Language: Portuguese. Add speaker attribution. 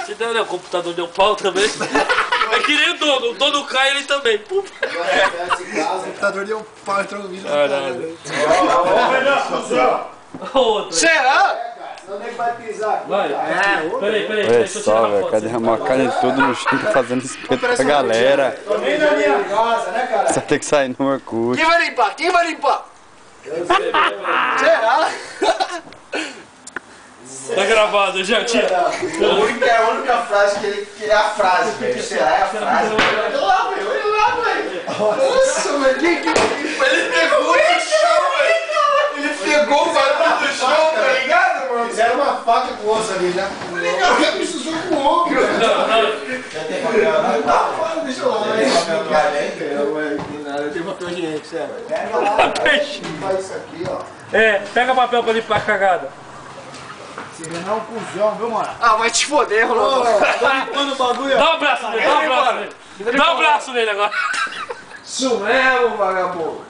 Speaker 1: Se der, né? O computador deu pau também. É que nem o dono cai ele também. Pum.
Speaker 2: O computador deu pau, entrou no vídeo.
Speaker 1: Caralho.
Speaker 2: Será? Senão nem vai pisar aqui.
Speaker 1: Vai. Peraí,
Speaker 3: Olha só, velho, cadê derramou a carne tudo no chão, tá fazendo espeto pra galera.
Speaker 2: Tô nem na minha casa, né, cara?
Speaker 3: Só tem que sair no Orkut.
Speaker 2: Quem vai limpar? Quem vai limpar? Será?
Speaker 1: Tá gravado, já tinha.
Speaker 4: É a única frase que ele é a frase, velho. Será é a frase? Olha lá, velho. Nossa, velho. Ele pegou do chão, velho. Ele pegou o barulho do chão, tá ligado, mano?
Speaker 2: Fizeram uma faca com osso ali, já.
Speaker 4: Ligado, já precisou com o ombro. Já tem papel, né? Tá, deixa eu lá. Tem papel
Speaker 2: Eu tenho papel higiênico, sério.
Speaker 4: Pega lá, faz isso aqui, ó.
Speaker 1: Pega papel pra limpar a cagada.
Speaker 2: Você não é um cuzão, viu, mano?
Speaker 5: Ah, vai te foder, Rolando.
Speaker 2: Tô limpando o bagulho.
Speaker 1: Dá um abraço nele, dá um abraço nele. Dá um abraço nele agora.
Speaker 5: Isso mesmo, vagabundo.